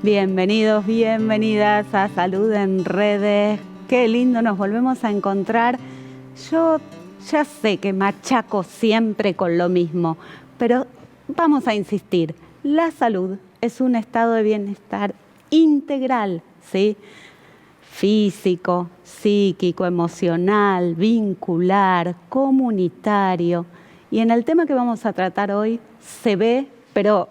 Bienvenidos, bienvenidas a Salud en Redes. Qué lindo, nos volvemos a encontrar. Yo ya sé que machaco siempre con lo mismo, pero vamos a insistir. La salud es un estado de bienestar integral, ¿sí? Físico, psíquico, emocional, vincular, comunitario. Y en el tema que vamos a tratar hoy se ve, pero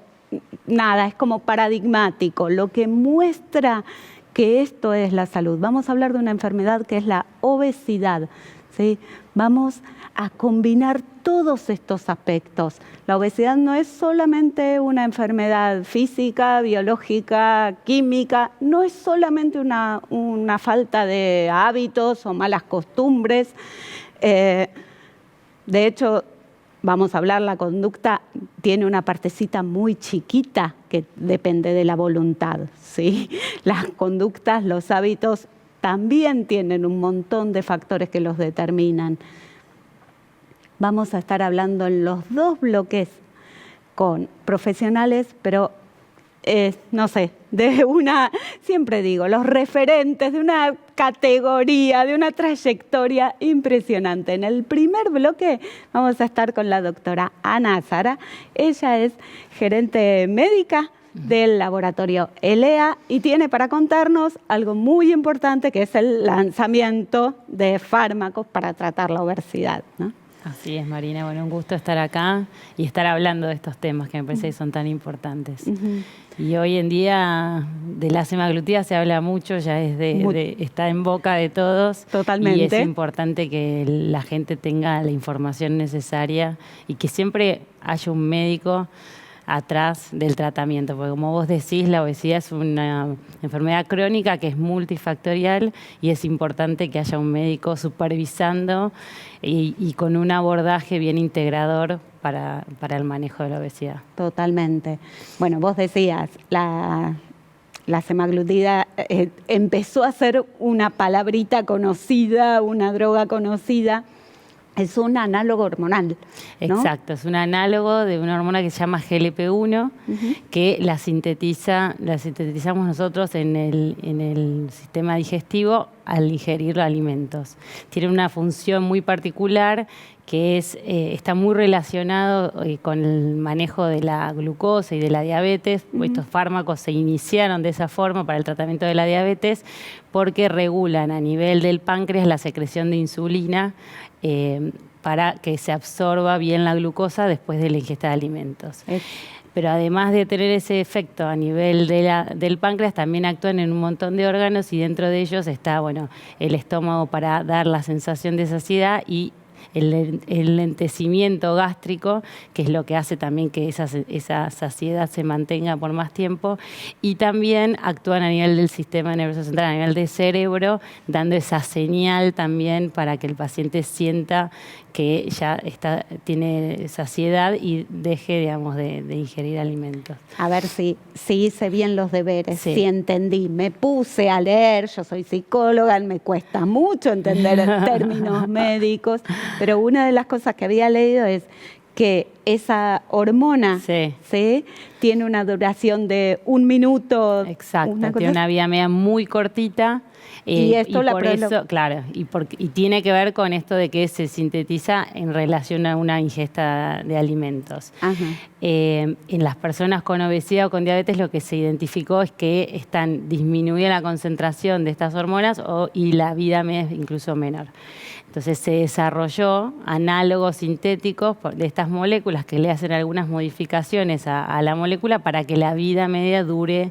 nada, es como paradigmático, lo que muestra que esto es la salud. Vamos a hablar de una enfermedad que es la obesidad, ¿sí? Vamos a combinar todos estos aspectos. La obesidad no es solamente una enfermedad física, biológica, química, no es solamente una falta de hábitos o malas costumbres. De hecho, vamos a hablar, la conducta tiene una partecita muy chiquita que depende de la voluntad, ¿sí? Las conductas, los hábitos también tienen un montón de factores que los determinan. Vamos a estar hablando en los dos bloques con profesionales, pero no sé, de una, siempre digo, los referentes de una categoría, de una trayectoria impresionante. En el primer bloque vamos a estar con la doctora Ana Azara. Ella es gerente médica del laboratorio ELEA y tiene para contarnos algo muy importante que es el lanzamiento de fármacos para tratar la obesidad, ¿no? Así es, Marina. Bueno, un gusto estar acá y estar hablando de estos temas que me parece que son tan importantes. Y hoy en día de la semaglutida se habla mucho, ya está en boca de todos. Totalmente. Y es importante que la gente tenga la información necesaria y que siempre haya un médico atrás del tratamiento, porque como vos decís, la obesidad es una enfermedad crónica que es multifactorial y es importante que haya un médico supervisando y con un abordaje bien integrador para el manejo de la obesidad. Totalmente. Bueno, vos decías, la semaglutida empezó a ser una palabrita conocida, una droga conocida. Es un análogo hormonal, ¿no? Exacto, es un análogo de una hormona que se llama GLP-1, que la sintetizamos nosotros en el sistema digestivo al ingerir los alimentos. Tiene una función muy particular que está muy relacionado con el manejo de la glucosa y de la diabetes. Estos fármacos se iniciaron de esa forma para el tratamiento de la diabetes porque regulan a nivel del páncreas la secreción de insulina para que se absorba bien la glucosa después de la ingesta de alimentos. Pero además de tener ese efecto a nivel del páncreas, también actúan en un montón de órganos y dentro de ellos está el estómago para dar la sensación de saciedad y el lentecimiento gástrico, que es lo que hace también que esa saciedad se mantenga por más tiempo, y también actúan a nivel del sistema nervioso central, a nivel del cerebro, dando esa señal también para que el paciente sienta que ya tiene saciedad y deje, digamos, de ingerir alimentos. A ver si hice bien los deberes, sí. Si entendí. Me puse a leer, yo soy psicóloga, me cuesta mucho entender términos médicos, pero una de las cosas que había leído es que esa hormona ¿sí? Tiene una duración de 1 minuto. Exacto, tiene una vida media muy cortita. Y esto y tiene que ver con esto de que se sintetiza en relación a una ingesta de alimentos. En las personas con obesidad o con diabetes lo que se identificó es que están disminuida la concentración de estas hormonas y la vida media es incluso menor. Entonces se desarrolló análogos sintéticos de estas moléculas que le hacen algunas modificaciones a la molécula para que la vida media dure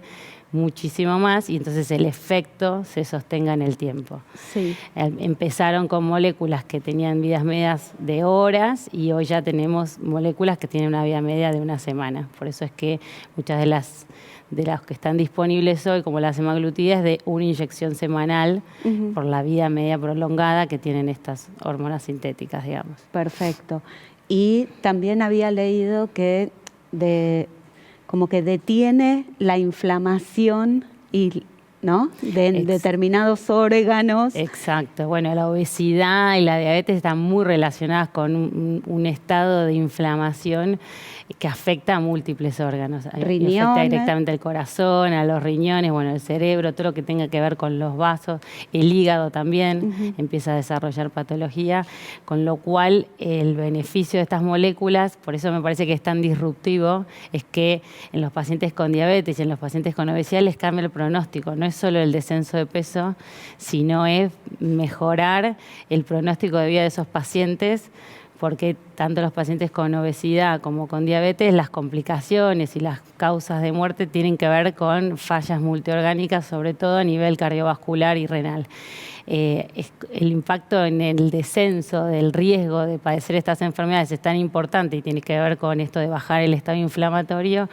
muchísimo más y entonces el efecto se sostenga en el tiempo. Sí. Empezaron con moléculas que tenían vidas medias de horas y hoy ya tenemos moléculas que tienen una vida media de 1 semana. Por eso es que muchas de las que están disponibles hoy, como la semaglutida, es de una inyección semanal por la vida media prolongada que tienen estas hormonas sintéticas, digamos. Perfecto. Y también había leído que como que detiene la inflamación y ¿no? De determinados órganos. Exacto. Bueno, la obesidad y la diabetes están muy relacionadas con un estado de inflamación que afecta a múltiples órganos. Riñones. Afecta directamente al corazón, a los riñones, bueno, el cerebro, todo lo que tenga que ver con los vasos, el hígado también empieza a desarrollar patología, con lo cual el beneficio de estas moléculas, por eso me parece que es tan disruptivo, es que en los pacientes con diabetes y en los pacientes con obesidad les cambia el pronóstico. No es solo el descenso de peso, sino es mejorar el pronóstico de vida de esos pacientes, porque tanto los pacientes con obesidad como con diabetes, las complicaciones y las causas de muerte tienen que ver con fallas multiorgánicas, sobre todo a nivel cardiovascular y renal. El impacto en el descenso del riesgo de padecer estas enfermedades es tan importante y tiene que ver con esto de bajar el estado inflamatorio,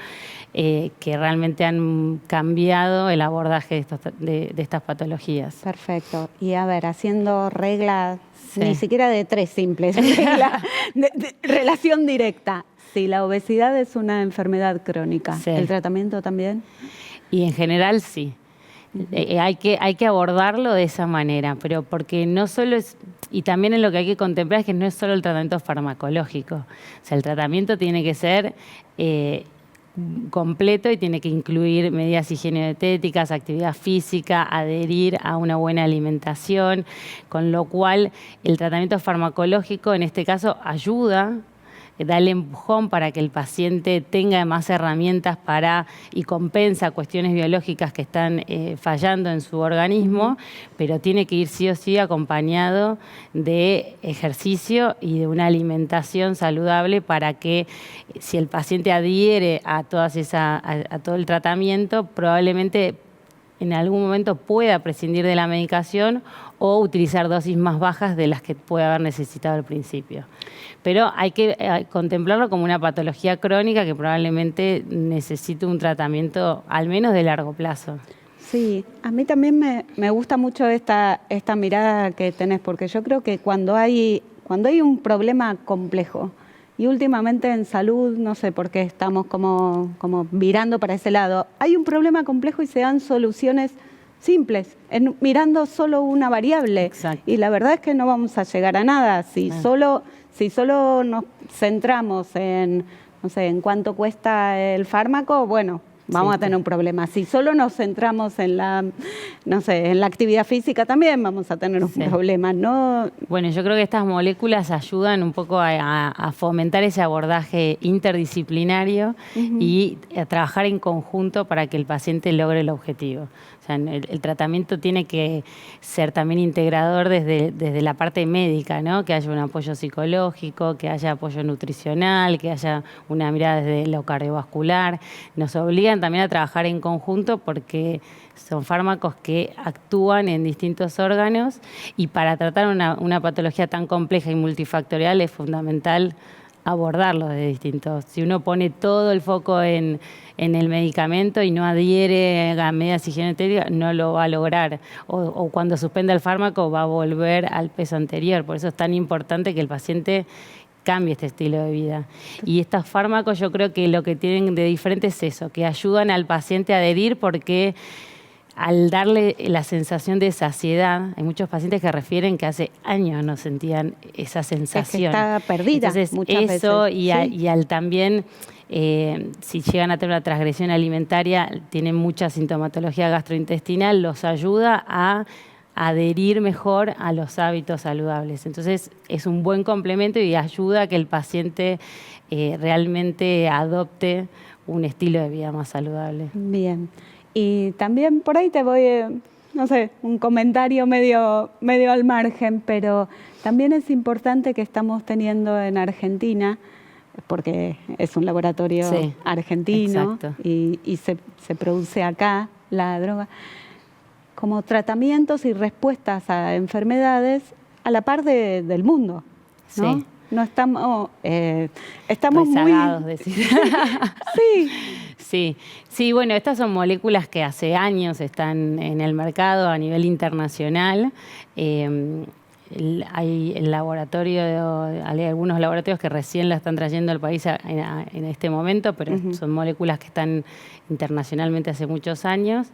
que realmente han cambiado el abordaje de estas patologías. Perfecto. Y a ver, haciendo reglas, Sí. ni siquiera de 3 simples, regla de relación directa. Si la obesidad es una enfermedad crónica, Sí. ¿el tratamiento también? Y en general sí. Hay que abordarlo de esa manera, pero porque no solo es, y también en lo que hay que contemplar es que no es solo el tratamiento farmacológico. O sea, el tratamiento tiene que ser completo y tiene que incluir medidas higienodietéticas, actividad física, adherir a una buena alimentación, con lo cual el tratamiento farmacológico en este caso ayuda, da el empujón para que el paciente tenga más herramientas y compensa cuestiones biológicas que están fallando en su organismo, pero tiene que ir sí o sí acompañado de ejercicio y de una alimentación saludable para que si el paciente adhiere a todo el tratamiento, probablemente en algún momento pueda prescindir de la medicación o utilizar dosis más bajas de las que puede haber necesitado al principio. Pero hay que contemplarlo como una patología crónica que probablemente necesite un tratamiento al menos de largo plazo. Sí, a mí también me gusta mucho esta mirada que tenés, porque yo creo que cuando hay un problema complejo, y últimamente en salud, no sé por qué estamos como virando para ese lado, hay un problema complejo y se dan soluciones simples, mirando solo una variable. Exacto. Y la verdad es que no vamos a llegar a nada. Si solo nos centramos en, no sé, en cuánto cuesta el fármaco, bueno, vamos a tener un problema. Si solo nos centramos en la actividad física, también vamos a tener un problema, ¿no? Bueno, yo creo que estas moléculas ayudan un poco a fomentar ese abordaje interdisciplinario y a trabajar en conjunto para que el paciente logre el objetivo. O sea, el tratamiento tiene que ser también integrador desde la parte médica, ¿no? Que haya un apoyo psicológico, que haya apoyo nutricional, que haya una mirada desde lo cardiovascular. Nos obligan también a trabajar en conjunto porque son fármacos que actúan en distintos órganos y para tratar una patología tan compleja y multifactorial es fundamental abordarlo de distintos. Si uno pone todo el foco en el medicamento y no adhiere a medidas higiénicas, no lo va a lograr. O cuando suspenda el fármaco va a volver al peso anterior. Por eso es tan importante que el paciente cambie este estilo de vida. Y estos fármacos yo creo que lo que tienen de diferente es eso, que ayudan al paciente a adherir porque al darle la sensación de saciedad, hay muchos pacientes que refieren que hace años no sentían esa sensación. Es que está perdida. Entonces, muchas eso veces. y al también, si llegan a tener una transgresión alimentaria, tienen mucha sintomatología gastrointestinal, los ayuda a adherir mejor a los hábitos saludables. Entonces, es un buen complemento y ayuda a que el paciente realmente adopte un estilo de vida más saludable. Bien. Y también por ahí te voy, no sé, un comentario medio al margen, pero también es importante que estamos teniendo en Argentina, porque es un laboratorio argentino y se produce acá la droga, como tratamientos y respuestas a enfermedades a la par del mundo, ¿no? Sí. No estamos rezagados, muy... decir. Sí, bueno, estas son moléculas que hace años están en el mercado a nivel internacional. hay hay algunos laboratorios que recién la están trayendo al país en este momento, pero son moléculas que están internacionalmente hace muchos años,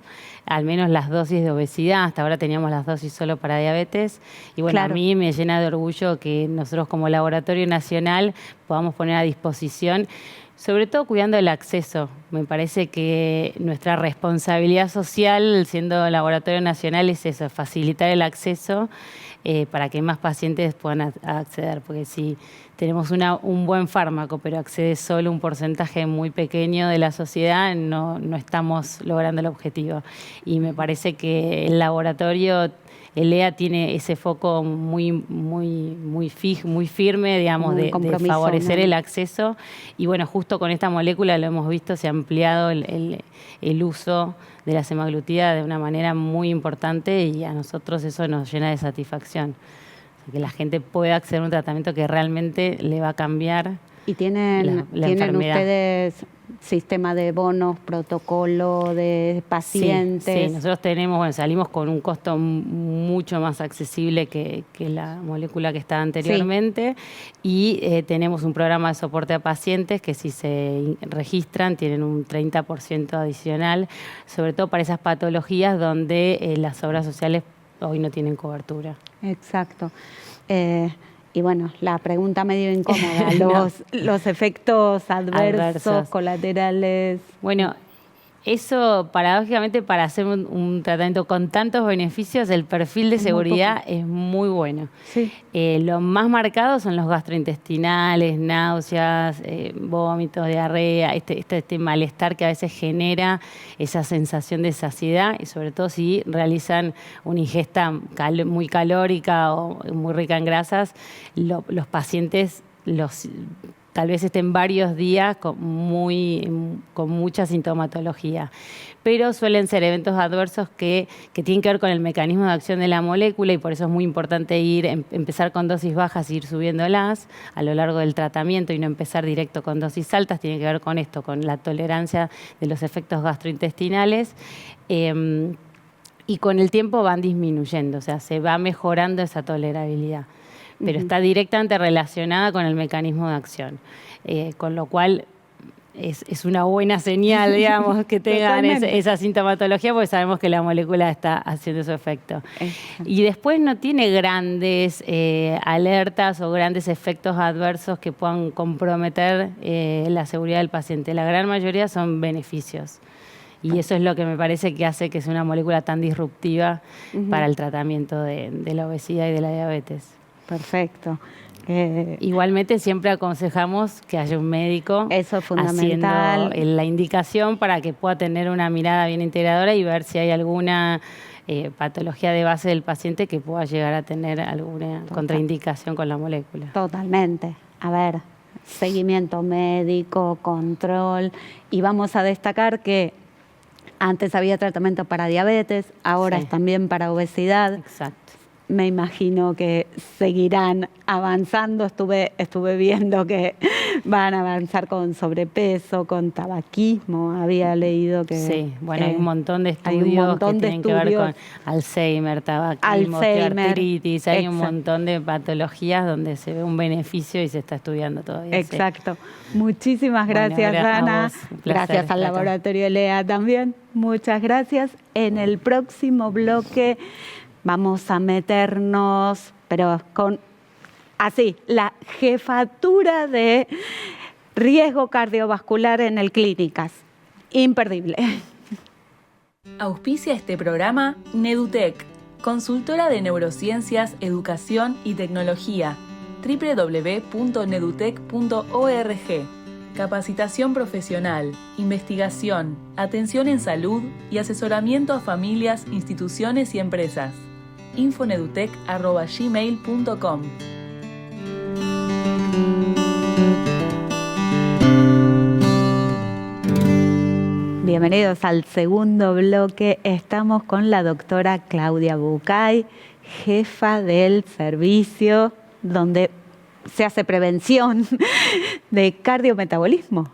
al menos las dosis de obesidad, hasta ahora teníamos las dosis solo para diabetes, y bueno, a mí me llena de orgullo que nosotros como Laboratorio Nacional podamos poner a disposición, sobre todo cuidando el acceso. Me parece que nuestra responsabilidad social, siendo Laboratorio Nacional, es eso, facilitar el acceso para que más pacientes puedan acceder. Porque si tenemos un buen fármaco, pero accede solo un porcentaje muy pequeño de la sociedad, no estamos logrando el objetivo. Y me parece que el laboratorio... El EA tiene ese foco muy firme, digamos, de favorecer el acceso. Y bueno, justo con esta molécula lo hemos visto, se ha ampliado el uso de la semaglutida de una manera muy importante y a nosotros eso nos llena de satisfacción. O sea, que la gente pueda acceder a un tratamiento que realmente le va a cambiar. ¿Y tienen ustedes sistema de bonos, protocolo de pacientes? Sí, nosotros tenemos, salimos con un costo mucho más accesible que la molécula que estaba anteriormente y tenemos un programa de soporte a pacientes que si se registran tienen un 30% adicional, sobre todo para esas patologías donde las obras sociales hoy no tienen cobertura. Exacto. Y bueno, la pregunta medio incómoda, los efectos adversos, colaterales. Bueno, eso paradójicamente para hacer un tratamiento con tantos beneficios, el perfil de seguridad es muy bueno. Sí. Lo más marcado son los gastrointestinales, náuseas, vómitos, diarrea, este malestar que a veces genera esa sensación de saciedad y sobre todo si realizan una ingesta muy calórica o muy rica en grasas, los pacientes tal vez estén varios días con mucha sintomatología. Pero suelen ser eventos adversos que tienen que ver con el mecanismo de acción de la molécula y por eso es muy importante empezar con dosis bajas e ir subiéndolas a lo largo del tratamiento y no empezar directo con dosis altas. Tiene que ver con esto, con la tolerancia de los efectos gastrointestinales. Y con el tiempo van disminuyendo, o sea, se va mejorando esa tolerabilidad. Pero está directamente relacionada con el mecanismo de acción. Con lo cual es una buena señal, digamos, que tengan esa sintomatología porque sabemos que la molécula está haciendo su efecto. Y después no tiene grandes alertas o grandes efectos adversos que puedan comprometer la seguridad del paciente. La gran mayoría son beneficios. Y eso es lo que me parece que hace que sea una molécula tan disruptiva para el tratamiento de la obesidad y de la diabetes. Perfecto. Igualmente siempre aconsejamos que haya un médico eso es fundamental, haciendo la indicación para que pueda tener una mirada bien integradora y ver si hay alguna patología de base del paciente que pueda llegar a tener alguna contraindicación con la molécula. Totalmente. A ver, seguimiento médico, control, y vamos a destacar que antes había tratamiento para diabetes, ahora es también para obesidad. Exacto. Me imagino que seguirán avanzando. Estuve viendo que van a avanzar con sobrepeso, con tabaquismo. Había leído que... Sí, bueno, hay un montón de estudios que tienen que ver con Alzheimer, tabaquismo, osteoartritis. Hay un montón de patologías donde se ve un beneficio y se está estudiando todavía. Exacto. Sí. Muchísimas gracias, Ana. Gracias al Laboratorio LEA también. Muchas gracias. En el próximo bloque vamos a meternos, pero con la jefatura de riesgo cardiovascular en el Clínicas. Imperdible. Auspicia este programa Nedutec, consultora de neurociencias, educación y tecnología. www.nedutec.org. Capacitación profesional, investigación, atención en salud y asesoramiento a familias, instituciones y empresas. infonedutec@gmail.com. Bienvenidos al segundo bloque. Estamos con la doctora Claudia Bucay, jefa del servicio, donde se hace prevención de cardiometabolismo.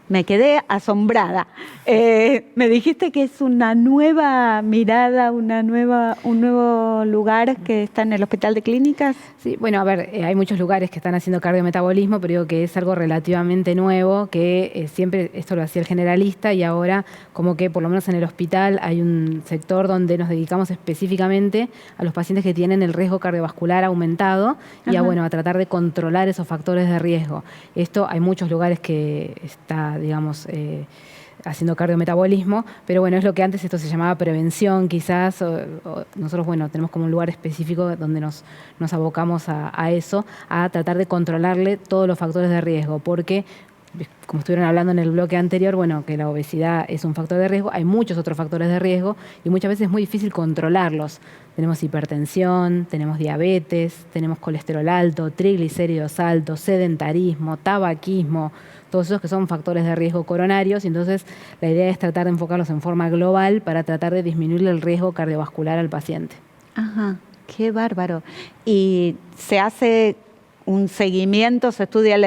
Me quedé asombrada. Me dijiste que es una nueva mirada, un nuevo lugar que está en el Hospital de Clínicas. Sí, bueno, a ver, hay muchos lugares que están haciendo cardiometabolismo, pero digo que es algo relativamente nuevo, que siempre esto lo hacía el generalista y ahora como que por lo menos en el hospital hay un sector donde nos dedicamos específicamente a los pacientes que tienen el riesgo cardiovascular aumentado y a tratar de controlar esos factores de riesgo. Esto hay muchos lugares que está, digamos, haciendo cardiometabolismo, pero bueno, es lo que antes esto se llamaba prevención quizás, nosotros, bueno, tenemos como un lugar específico donde nos abocamos a eso, a tratar de controlarle todos los factores de riesgo, porque como estuvieron hablando en el bloque anterior, bueno, que la obesidad es un factor de riesgo, hay muchos otros factores de riesgo y muchas veces es muy difícil controlarlos. Tenemos hipertensión, tenemos diabetes, tenemos colesterol alto, triglicéridos altos, sedentarismo, tabaquismo, todos esos que son factores de riesgo coronarios, y entonces la idea es tratar de enfocarlos en forma global para tratar de disminuir el riesgo cardiovascular al paciente. Ajá, qué bárbaro. Y se hace un seguimiento, se estudia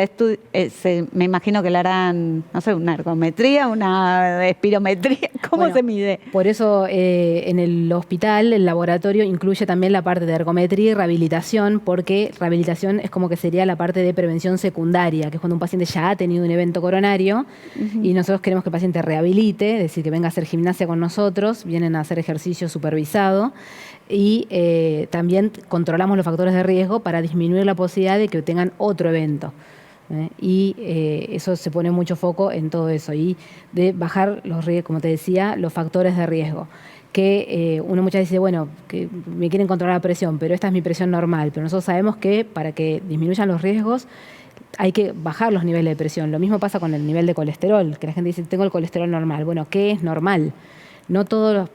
me imagino que le harán, no sé, una ergometría, una espirometría, ¿cómo se mide? Por eso en el hospital, el laboratorio incluye también la parte de ergometría y rehabilitación, porque rehabilitación es como que sería la parte de prevención secundaria, que es cuando un paciente ya ha tenido un evento coronario y nosotros queremos que el paciente rehabilite, es decir, que venga a hacer gimnasia con nosotros, vienen a hacer ejercicio supervisado, y también controlamos los factores de riesgo para disminuir la posibilidad de que tengan otro evento. Y eso se pone mucho foco en todo eso y de bajar los riesgos, como te decía, los factores de riesgo. Que uno muchas veces dice, bueno, que me quieren controlar la presión, pero esta es mi presión normal. Pero nosotros sabemos que para que disminuyan los riesgos hay que bajar los niveles de presión. Lo mismo pasa con el nivel de colesterol, que la gente dice, tengo el colesterol normal. Bueno, ¿qué es normal? No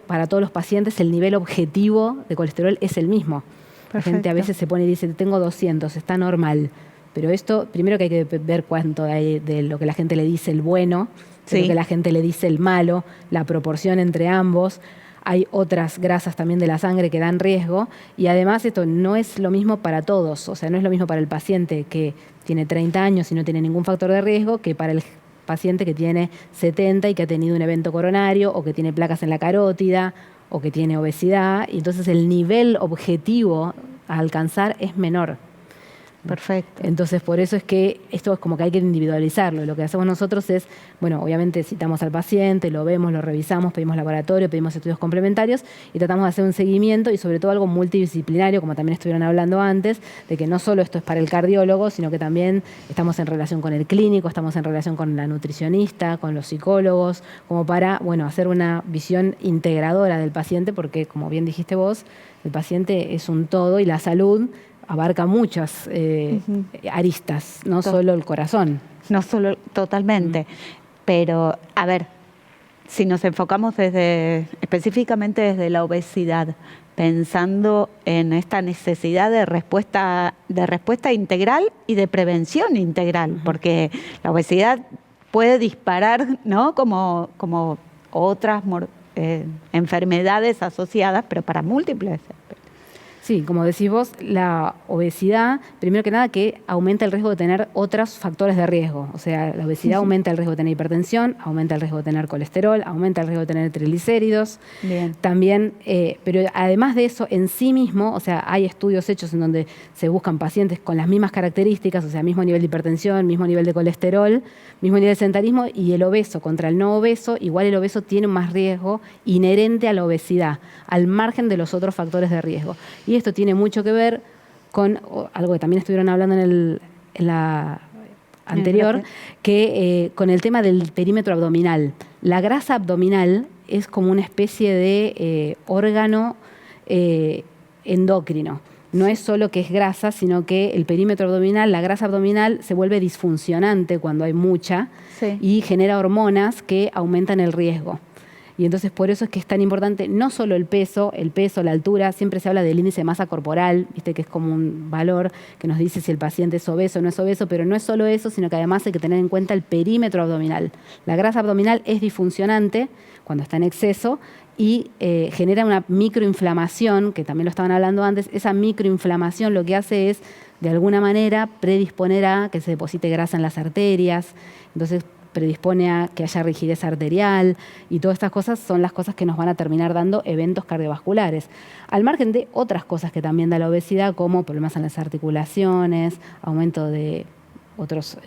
para todos los pacientes el nivel objetivo de colesterol es el mismo. Perfecto. La gente a veces se pone y dice, tengo 200, está normal. Pero esto, primero que hay que ver cuánto hay de lo que la gente le dice el bueno, de lo que la gente le dice el malo, la proporción entre ambos. Hay otras grasas también de la sangre que dan riesgo. Y además esto no es lo mismo para todos. O sea, no es lo mismo para el paciente que tiene 30 años y no tiene ningún factor de riesgo que para el paciente que tiene 70 y que ha tenido un evento coronario o que tiene placas en la carótida o que tiene obesidad, y entonces el nivel objetivo a alcanzar es menor. Perfecto. Entonces, por eso es que esto es como que hay que individualizarlo. Lo que hacemos nosotros es, bueno, obviamente citamos al paciente, lo vemos, lo revisamos, pedimos laboratorio, pedimos estudios complementarios y tratamos de hacer un seguimiento y sobre todo algo multidisciplinario, como también estuvieron hablando antes, de que no solo esto es para el cardiólogo, sino que también estamos en relación con el clínico, estamos en relación con la nutricionista, con los psicólogos, como para, bueno, hacer una visión integradora del paciente, porque como bien dijiste vos, el paciente es un todo y la salud abarca muchas aristas, no solo el corazón. No solo, totalmente. Pero, a ver, si nos enfocamos específicamente desde la obesidad, pensando en esta necesidad de respuesta integral y de prevención integral, porque la obesidad puede disparar, ¿no?, como otras enfermedades asociadas, pero para múltiples. Sí, como decís vos, la obesidad, primero que nada, que aumenta el riesgo de tener otros factores de riesgo. O sea, la obesidad aumenta el riesgo de tener hipertensión, aumenta el riesgo de tener colesterol, aumenta el riesgo de tener triglicéridos. Bien. También, pero además de eso, en sí mismo, o sea, hay estudios hechos en donde se buscan pacientes con las mismas características, o sea, mismo nivel de hipertensión, mismo nivel de colesterol, mismo nivel de sedentarismo, y el obeso contra el no obeso, igual el obeso tiene más riesgo inherente a la obesidad, al margen de los otros factores de riesgo. Y esto tiene mucho que ver con algo que también estuvieron hablando en la anterior, que con el tema del perímetro abdominal. La grasa abdominal es como una especie de órgano endocrino. No es solo que es grasa, sino que el perímetro abdominal, la grasa abdominal, se vuelve disfuncionante cuando hay mucha y genera hormonas que aumentan el riesgo. Y entonces por eso es que es tan importante no solo el peso, la altura, siempre se habla del índice de masa corporal, viste que es como un valor que nos dice si el paciente es obeso o no es obeso, pero no es solo eso, sino que además hay que tener en cuenta el perímetro abdominal. La grasa abdominal es disfuncionante cuando está en exceso y genera una microinflamación, que también lo estaban hablando antes. Esa microinflamación lo que hace es de alguna manera predispone a que se deposite grasa en las arterias, entonces predispone a que haya rigidez arterial y todas estas cosas son las cosas que nos van a terminar dando eventos cardiovasculares. Al margen de otras cosas que también da la obesidad, como problemas en las articulaciones, aumento de otras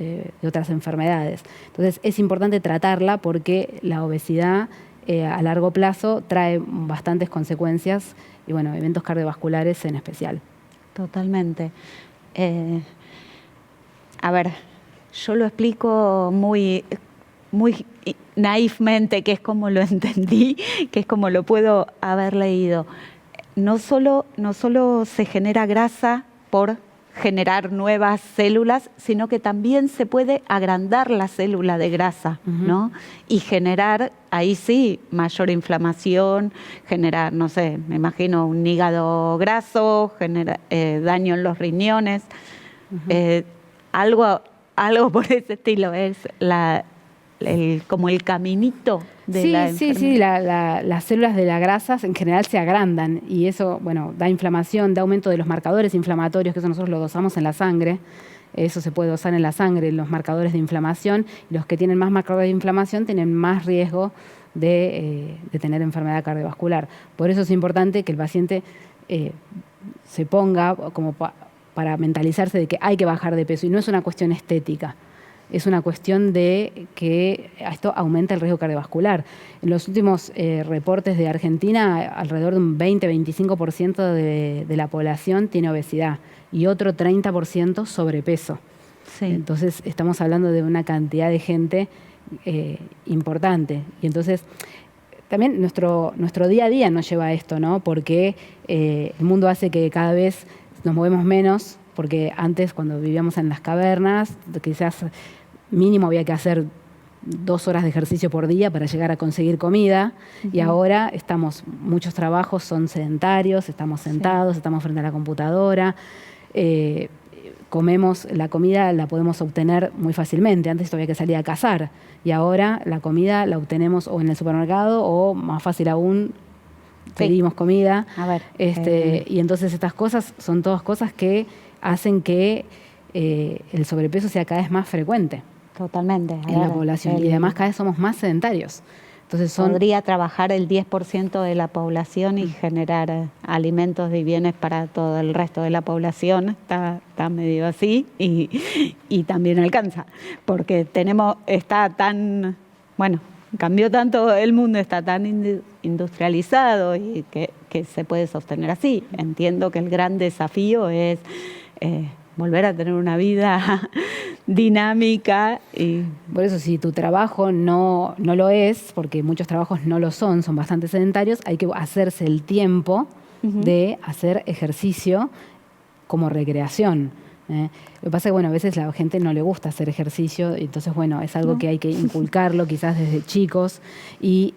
enfermedades. Entonces es importante tratarla porque la obesidad a largo plazo trae bastantes consecuencias y bueno, eventos cardiovasculares en especial. Totalmente. A ver, yo lo explico muy naifmente, que es como lo entendí, que es como lo puedo haber leído. No solo se genera grasa por generar nuevas células, sino que también se puede agrandar la célula de grasa, ¿no? Y generar, ahí sí, mayor inflamación, generar, no sé, me imagino un hígado graso, daño en los riñones, algo por ese estilo, es como el caminito de la enfermedad. Sí, las células de las grasas en general se agrandan y eso, bueno, da inflamación, da aumento de los marcadores inflamatorios, que eso nosotros lo dosamos en la sangre. Eso se puede dosar en la sangre, los marcadores de inflamación. Y los que tienen más marcadores de inflamación tienen más riesgo de tener enfermedad cardiovascular. Por eso es importante que el paciente se ponga como para mentalizarse de que hay que bajar de peso. Y no es una cuestión estética. Es una cuestión de que esto aumenta el riesgo cardiovascular. En los últimos reportes de Argentina, alrededor de un 20-25% de la población tiene obesidad y otro 30% sobrepeso. Sí. Entonces, estamos hablando de una cantidad de gente importante. Y entonces, también nuestro día a día nos lleva a esto, ¿no? Porque el mundo hace que cada vez nos movemos menos, porque antes, cuando vivíamos en las cavernas, quizás mínimo había que hacer 2 horas de ejercicio por día para llegar a conseguir comida, y ahora muchos trabajos son sedentarios, estamos sentados, estamos frente a la computadora, comemos la comida, la podemos obtener muy fácilmente. Antes todavía que salir a cazar, y ahora la comida la obtenemos o en el supermercado o, más fácil aún, pedimos comida. A ver, y entonces estas cosas son todas cosas que hacen que el sobrepeso sea cada vez más frecuente. Totalmente. En la población. Y además cada vez somos más sedentarios. Entonces podría trabajar el 10% de la población y generar alimentos y bienes para todo el resto de la población. Está medio así y también alcanza. Porque cambió tanto el mundo, está tan industrializado y que se puede sostener así. Entiendo que el gran desafío es volver a tener una vida dinámica. Y por eso, si tu trabajo no lo es, porque muchos trabajos no lo son bastante sedentarios, hay que hacerse el tiempo de hacer ejercicio como recreación. Lo que pasa es que, a veces a la gente no le gusta hacer ejercicio, entonces, es algo que hay que inculcarlo quizás desde chicos, y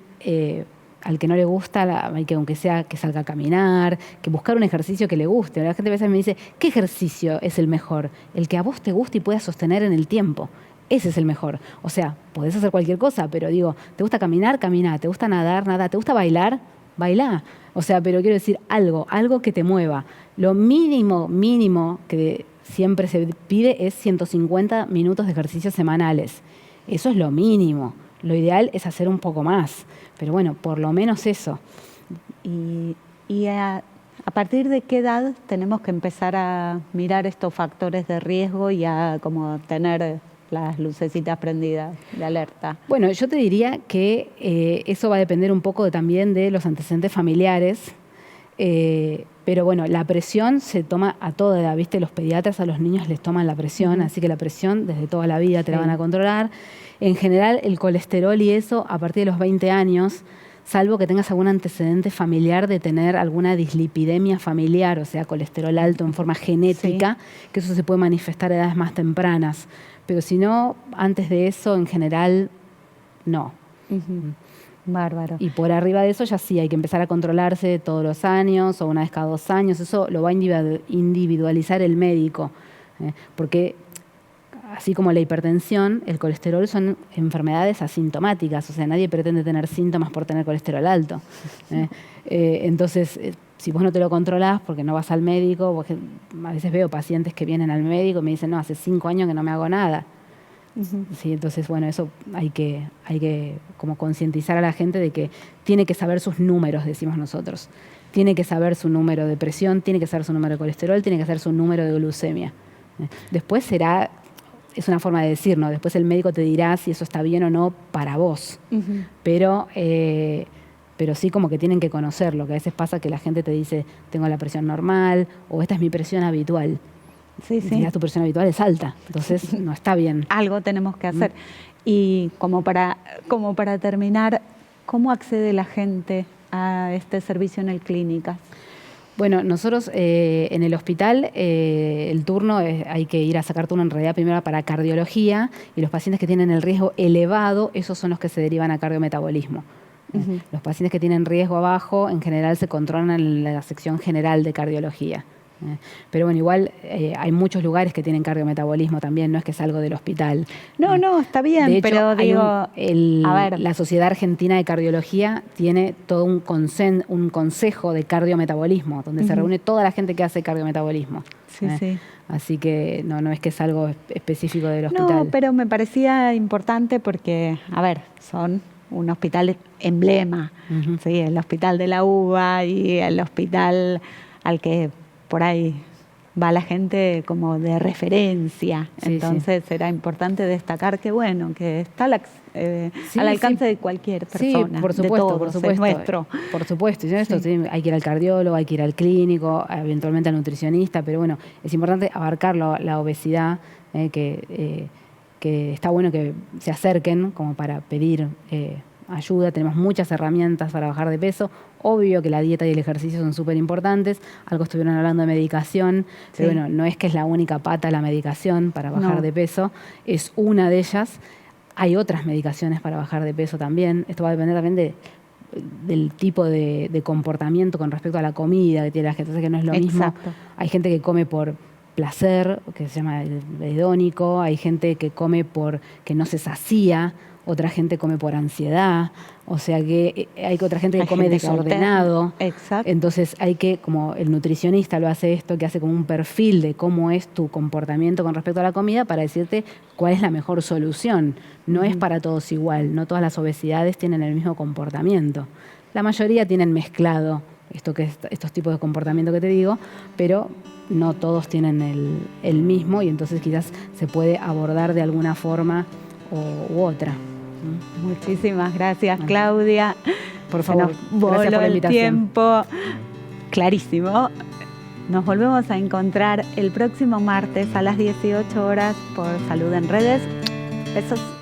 al que no le gusta, hay que, aunque sea, que salga a caminar, que buscar un ejercicio que le guste. La gente a veces me dice, ¿qué ejercicio es el mejor? El que a vos te guste y puedas sostener en el tiempo. Ese es el mejor. O sea, podés hacer cualquier cosa, pero digo, ¿te gusta caminar? Camina. ¿Te gusta nadar? Nada. ¿Te gusta bailar? Bailá. O sea, pero quiero decir algo que te mueva. Lo mínimo que siempre se pide es 150 minutos de ejercicios semanales. Eso es lo mínimo. Lo ideal es hacer un poco más. Pero por lo menos eso. ¿Y a partir de qué edad tenemos que empezar a mirar estos factores de riesgo y a como tener las lucecitas prendidas de alerta? Yo te diría que eso va a depender un poco también de los antecedentes familiares. Pero la presión se toma a toda edad, ¿viste? Los pediatras a los niños les toman la presión, así que la presión desde toda la vida te la van a controlar. En general, el colesterol y eso a partir de los 20 años, salvo que tengas algún antecedente familiar de tener alguna dislipidemia familiar, o sea, colesterol alto en forma genética, que eso se puede manifestar a edades más tempranas. Pero si no, antes de eso, en general, no. Bárbaro. Y por arriba de eso ya sí hay que empezar a controlarse todos los años o una vez cada 2 años. Eso lo va a individualizar el médico. Porque así como la hipertensión, el colesterol son enfermedades asintomáticas. O sea, nadie pretende tener síntomas por tener colesterol alto. Entonces, si vos no te lo controlás porque no vas al médico, porque a veces veo pacientes que vienen al médico y me dicen, no, hace 5 años que no me hago nada. Sí, entonces, bueno, eso hay que como concientizar a la gente de que tiene que saber sus números, decimos nosotros. Tiene que saber su número de presión, tiene que saber su número de colesterol, tiene que saber su número de glucemia. Después es una forma de decir, ¿no? Después el médico te dirá si eso está bien o no para vos. Pero sí como que tienen que conocerlo, que a veces pasa que la gente te dice, tengo la presión normal, o esta es mi presión habitual. Sí. Si tu presión habitual es alta, entonces no está bien. Algo tenemos que hacer. Y como para terminar, ¿cómo accede la gente a este servicio en el Clínicas? Bueno, nosotros en el hospital el turno hay que ir a sacar turno en realidad primero para cardiología, y los pacientes que tienen el riesgo elevado, esos son los que se derivan a cardiometabolismo. Los pacientes que tienen riesgo bajo en general se controlan en la sección general de cardiología. Pero bueno, igual hay muchos lugares que tienen cardiometabolismo también, no es que es algo del hospital. No, está bien, de hecho, pero digo, a ver, la Sociedad Argentina de Cardiología tiene todo un consejo de cardiometabolismo, donde se reúne toda la gente que hace cardiometabolismo. Sí. Así que no es que es algo específico del hospital. No, pero me parecía importante porque, a ver, son un hospital emblema, ¿sí? El hospital de la UBA y el hospital al que por ahí va la gente como de referencia. Sí, entonces era importante destacar que bueno, que está al alcance de cualquier persona. Sí, por supuesto, por supuesto. Es nuestro. Por supuesto, y esto hay que ir al cardiólogo, hay que ir al clínico, eventualmente al nutricionista, pero bueno, es importante abarcar la obesidad, que está bueno que se acerquen como para pedir ayuda. Tenemos muchas herramientas para bajar de peso. Obvio que la dieta y el ejercicio son súper importantes. Algo estuvieron hablando de medicación, pero bueno, no es que es la única pata la medicación para bajar de peso, es una de ellas. Hay otras medicaciones para bajar de peso también. Esto va a depender también del tipo de comportamiento con respecto a la comida que tiene la gente. Entonces, que no es lo mismo. Hay gente que come por placer, que se llama el hedónico. Hay gente que come que no se sacía. Otra gente come por ansiedad, o sea que hay otra gente que come desordenado. Exacto. Entonces hay que, como el nutricionista lo hace esto, que hace como un perfil de cómo es tu comportamiento con respecto a la comida para decirte cuál es la mejor solución. No es para todos igual, no todas las obesidades tienen el mismo comportamiento. La mayoría tienen mezclado estos tipos de comportamiento que te digo, pero no todos tienen el mismo, y entonces quizás se puede abordar de alguna forma u otra. Muchísimas gracias, Claudia. Por favor, gracias por la invitación. Tiempo clarísimo. Nos volvemos a encontrar el próximo martes a las 18 horas por Salud en Redes. Besos.